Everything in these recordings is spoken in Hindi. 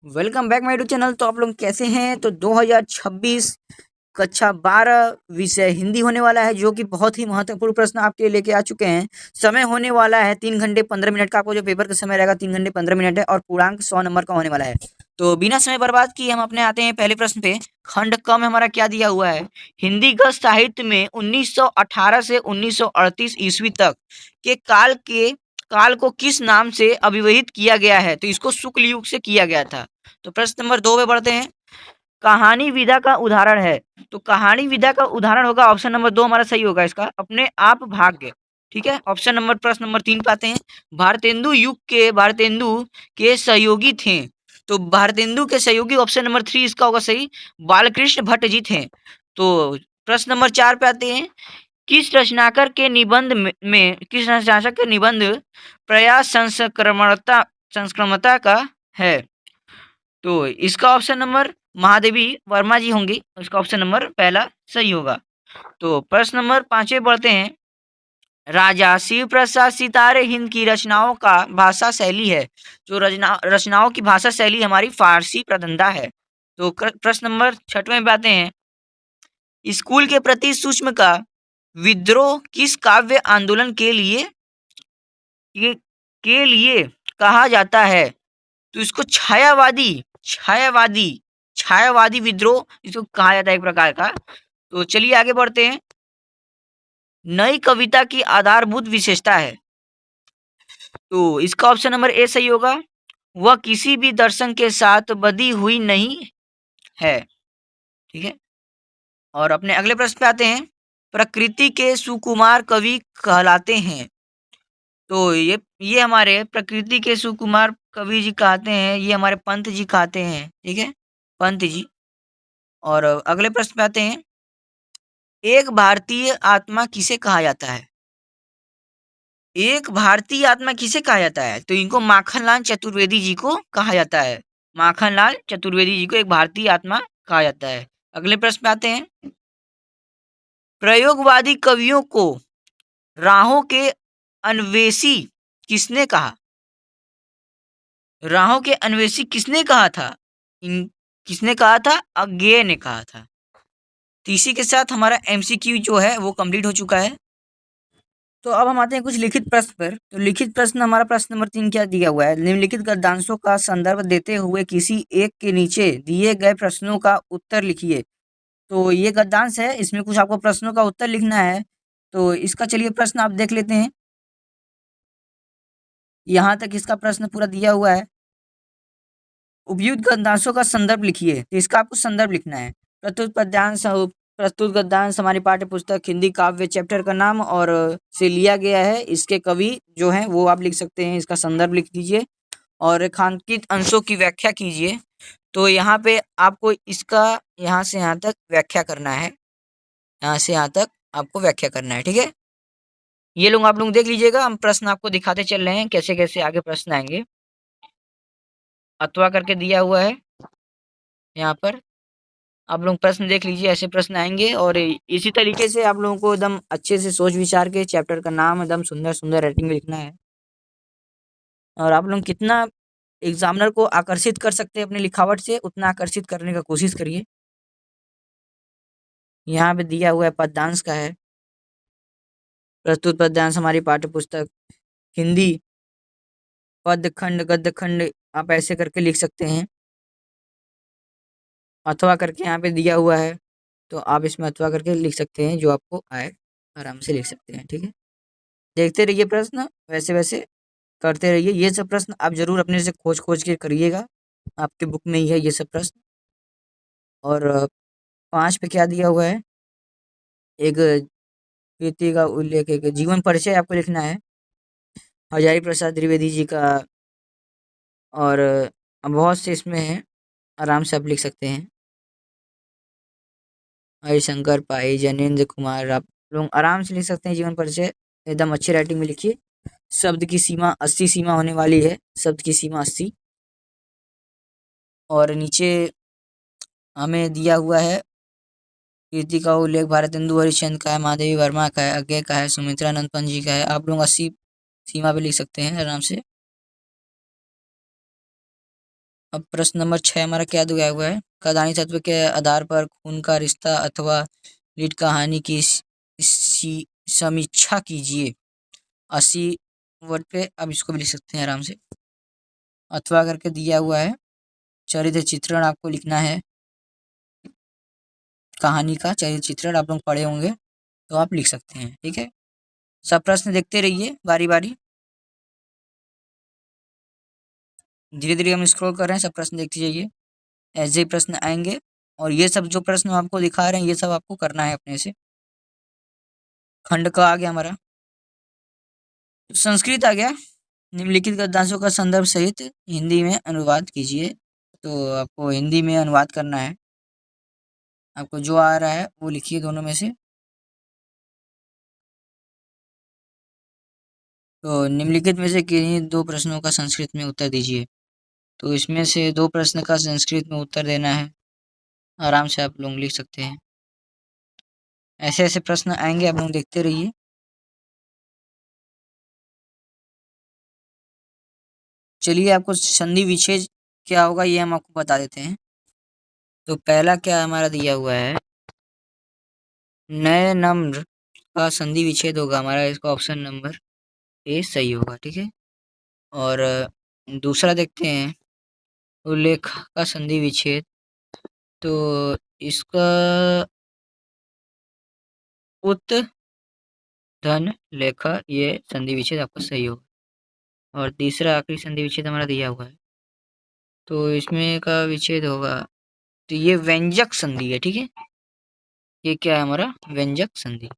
Welcome back my YouTube channel. तो आप लोग कैसे हैं? तो 2026 कक्षा 12 विषय हिंदी होने वाला है, जो कि बहुत ही महत्वपूर्ण प्रश्न आपके लिए लेके आ चुके हैं। समय होने वाला है 3 घंटे 15 मिनट का। आपको जो पेपर का समय रहेगा 3 घंटे 15 मिनट है और पूर्णांक 100 नंबर का होने वाला है। तो बिना समय बर्बाद किए हम अपने आते हैं पहले प्रश्न पे। खंड क में हमारा क्या दिया हुआ है? हिंदी गद्य साहित्य में 1918 से 1938 ईस्वी तक के काल को किस नाम से अभिहित किया गया है? तो इसको शुक्ल युग से किया गया था। तो प्रश्न नंबर 2 पे बढ़ते हैं। कहानी विधा का उदाहरण है। तो कहानी विधा का उदाहरण होगा ऑप्शन नंबर 2 हमारा सही होगा इसका, अपने आप भाग्य। ठीक है। ऑप्शन नंबर प्रश्न नंबर 3 पे आते हैं। भारतेंदु के सहयोगी थे। तो भारतेंदु के सहयोगी ऑप्शन नंबर 3 इसका होगा सही, बालकृष्ण भट्ट जी थे। तो प्रश्न नंबर 4 पे आते हैं। किस रचनाकार के निबंध प्रयास संस्क्रमता का है? तो इसका ऑप्शन नंबर महादेवी वर्मा जी होंगी। इसका ऑप्शन नंबर पहला सही होगा। तो प्रश्न नंबर 5 पे बढ़ते हैं। राजा शिव प्रसाद सितारे हिंद की रचनाओं का भाषा शैली है। जो रचनाओं की भाषा शैली हमारी फारसी प्रधंधा है। तो प्रश्न नंबर 6वें पे आते हैं। स्कूल के प्रति सूक्ष्म का विद्रोह किस काव्य आंदोलन के लिए कहा जाता है? तो इसको छायावादी छायावादी विद्रोह इसको कहा जाता है एक प्रकार का। तो चलिए आगे बढ़ते हैं। नई कविता की आधारभूत विशेषता है। तो इसका ऑप्शन नंबर ए सही होगा, वह किसी भी दर्शन के साथ बधी हुई नहीं है। ठीक है। और अपने अगले प्रश्न पे आते हैं। प्रकृति के सुकुमार कवि कहलाते हैं। तो ये हमारे प्रकृति के सुकुमार कवि जी कहते हैं, ये हमारे पंत जी कहते हैं। ठीक है, पंत जी। और अगले प्रश्न पे आते हैं। एक भारतीय आत्मा किसे कहा जाता है? एक भारतीय आत्मा किसे कहा जाता है? तो इनको माखनलाल चतुर्वेदी जी को कहा जाता है। माखनलाल चतुर्वेदी जी को एक भारतीय आत्मा कहा जाता है। अगले प्रश्न पे आते हैं। प्रयोगवादी कवियों को राहों के अन्वेषी किसने कहा? राहों के अन्वेषी किसने कहा था? इन किसने कहा था? अज्ञेय ने कहा था। तो इसी के साथ हमारा एमसीक्यू जो है वो कंप्लीट हो चुका है। तो अब हम आते हैं कुछ लिखित प्रश्न पर। तो लिखित प्रश्न हमारा प्रश्न नंबर 3 क्या दिया हुआ है? निम्नलिखित गद्यांशों का संदर्भ देते हुए किसी एक के नीचे दिए गए प्रश्नों का उत्तर लिखिए। तो ये गद्यांश है, इसमें कुछ आपको प्रश्नों का उत्तर लिखना है। तो इसका चलिए प्रश्न आप देख लेते हैं। यहाँ तक इसका प्रश्न पूरा दिया हुआ है। उपयुक्त गद्यांशों का संदर्भ लिखिए। तो इसका आपको संदर्भ लिखना है। प्रस्तुत गद्यांश हमारी पाठ्य पुस्तक हिंदी काव्य चैप्टर का नाम और से लिया गया है। इसके कवि जो हैं वो आप लिख सकते हैं। इसका संदर्भ लिख दीजिए और रेखांकित अंशों की व्याख्या कीजिए। तो यहाँ पे आपको इसका यहाँ से यहाँ तक व्याख्या करना है। यहाँ से यहाँ तक आपको व्याख्या करना है। ठीक है, ये लोग आप लोग देख लीजिएगा। हम प्रश्न आपको दिखाते चल रहे हैं कैसे कैसे आगे प्रश्न आएंगे। अथवा करके दिया हुआ है यहाँ पर। आप लोग प्रश्न देख लीजिए, ऐसे प्रश्न आएंगे और इसी तरीके से आप लोगों को एकदम अच्छे से सोच विचार के चैप्टर का नाम एकदम सुंदर सुंदर राइटिंग में लिखना है। और आप लोग कितना एग्जामिनर को आकर्षित कर सकते हैं अपने लिखावट से, उतना आकर्षित करने का कोशिश करिए। यहाँ पे दिया हुआ है पद्यांश का है। प्रस्तुत पद्यांश हमारी पाठ्य पुस्तक हिंदी पद खंड गद्य खंड आप ऐसे करके लिख सकते हैं। अथवा करके यहाँ पे दिया हुआ है, तो आप इसमें अथवा करके लिख सकते हैं, जो आपको आए आराम से लिख सकते हैं। ठीक है, देखते रहिए प्रश्न, वैसे वैसे करते रहिए। ये सब प्रश्न आप जरूर अपने से खोज खोज के करिएगा, आपके बुक में ही है ये सब प्रश्न। और 5 पे क्या दिया हुआ है? एक कृति का उल्लेख, एक जीवन परिचय आपको लिखना है हजारी प्रसाद द्विवेदी जी का। और बहुत से इसमें है, आराम से आप लिख सकते हैं। हरिशंकर पाई, जैनेन्द्र कुमार, आप लोग आराम से लिख सकते हैं जीवन परिचय। एकदम अच्छी राइटिंग में लिखिए। शब्द की सीमा 80 सीमा होने वाली है, शब्द की सीमा 80। और नीचे हमें दिया हुआ है कीर्ति का उल्लेख भारतेंदु हरिश्चंद्र का है, महादेवी वर्मा का है, अज्ञे का है, सुमित्रा नंद पंत जी का है। आप लोग 80 सीमा पे लिख सकते हैं आराम से। अब प्रश्न नंबर 6 हमारा क्या दिया हुआ है, कदानी तत्व के आधार पर खून का रिश्ता अथवा लीड कहानी की समीक्षा कीजिए। 80 वर्ड पे अब इसको भी लिख सकते हैं आराम से। अथवा करके दिया हुआ है, चरित्र चित्रण आपको लिखना है, कहानी का चरित्र चित्रण आप लोग पढ़े होंगे तो आप लिख सकते हैं। ठीक है, सब प्रश्न देखते रहिए बारी बारी, धीरे धीरे हम स्क्रॉल कर रहे हैं, सब प्रश्न देखते जाइए, ऐसे ही प्रश्न आएंगे। और ये सब जो प्रश्न आपको दिखा रहे हैं ये सब आपको करना है अपने से। खंड का आ गया हमारा, संस्कृत आ गया, निम्नलिखित गद्यांशों का संदर्भ सहित हिंदी में अनुवाद कीजिए। तो आपको हिंदी में अनुवाद करना है, आपको जो आ रहा है वो लिखिए दोनों में से। तो निम्नलिखित में से किन्हीं दो प्रश्नों का संस्कृत में उत्तर दीजिए। तो इसमें से दो प्रश्न का संस्कृत में उत्तर देना है, आराम से आप लोग लिख सकते हैं। ऐसे ऐसे प्रश्न आएंगे, आप लोग देखते रहिए। चलिए आपको संधि विच्छेद क्या होगा ये हम आपको बता देते हैं। तो पहला क्या हमारा दिया हुआ है, नए नम्र का संधि विच्छेद होगा हमारा, इसका ऑप्शन नंबर ए सही होगा। ठीक है, और दूसरा देखते हैं उल्लेख का संधि विच्छेद, तो इसका उत धन लेखा ये संधि विच्छेद आपका सही होगा। और तीसरा आखिरी संधि विच्छेद हमारा दिया हुआ है, तो इसमें का विच्छेद होगा, तो ये व्यंजक संधि है। ठीक है, ये क्या है हमारा, व्यंजक संधि।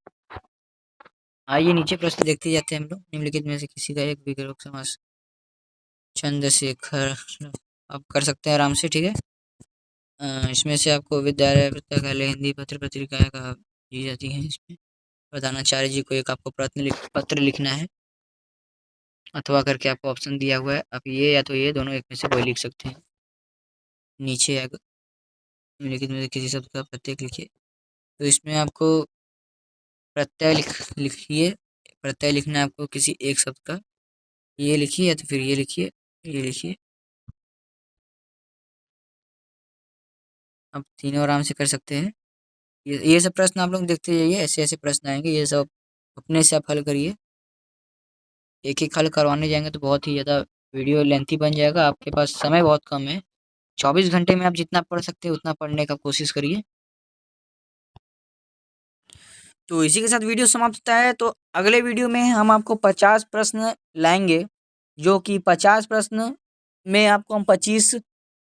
आइए नीचे प्रश्न देखते जाते हैं हम लोग। निम्नलिखित में से किसी का एक विकल्प समास चंद्रशेखर आप कर सकते हैं आराम से। ठीक है, इसमें से आपको विद्यालय पुस्तकालय हिंदी पत्र पत्रिकाएं का दी जाती हैं, इसमें प्रधानाचार्य जी को एक आपको पत्र लिखना है, अथवा करके आपको ऑप्शन दिया हुआ है। आप ये या तो ये दोनों एक में से कोई लिख सकते हैं। नीचे निम्नलिखित में से किसी शब्द का प्रत्येक लिखिए, तो इसमें आपको प्रत्यय लिखिए, प्रत्यय लिखना है आपको किसी एक शब्द का, ये लिखिए या तो फिर ये लिखिए, ये लिखिए। आप तीनों आराम से कर सकते हैं। ये सब प्रश्न आप लोग देखते जाइए, ऐसे ऐसे प्रश्न आएंगे, ये सब अपने से आप हल करिए। एक एक हल करवाने जाएंगे तो बहुत ही ज़्यादा वीडियो लेंथी बन जाएगा, आपके पास समय बहुत कम है। 24 घंटे में आप जितना पढ़ सकते हैं उतना पढ़ने का कोशिश करिए। तो इसी के साथ वीडियो समाप्त होता है। तो अगले वीडियो में हम आपको 50 प्रश्न लाएंगे, जो कि 50 प्रश्न में आपको हम 25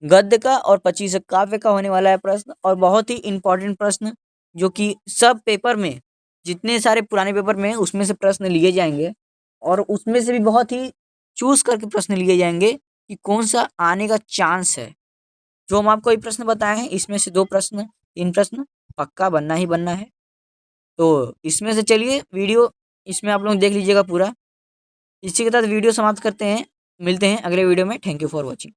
गद्य का और 25 काव्य का होने वाला है प्रश्न, और बहुत ही इम्पोर्टेंट प्रश्न जो कि सब पेपर में, जितने सारे पुराने पेपर में उसमें से प्रश्न लिए जाएंगे, और उसमें से भी बहुत ही चूज करके प्रश्न लिए जाएंगे कि कौन सा आने का चांस है। जो हम आपको ये प्रश्न बताए हैं इसमें से 2 प्रश्न 3 प्रश्न पक्का बनना ही बनना है। तो इसमें से चलिए वीडियो इसमें आप लोग देख लीजिएगा पूरा। इसी के साथ वीडियो समाप्त करते हैं, मिलते हैं अगले वीडियो में। Thank you for watching.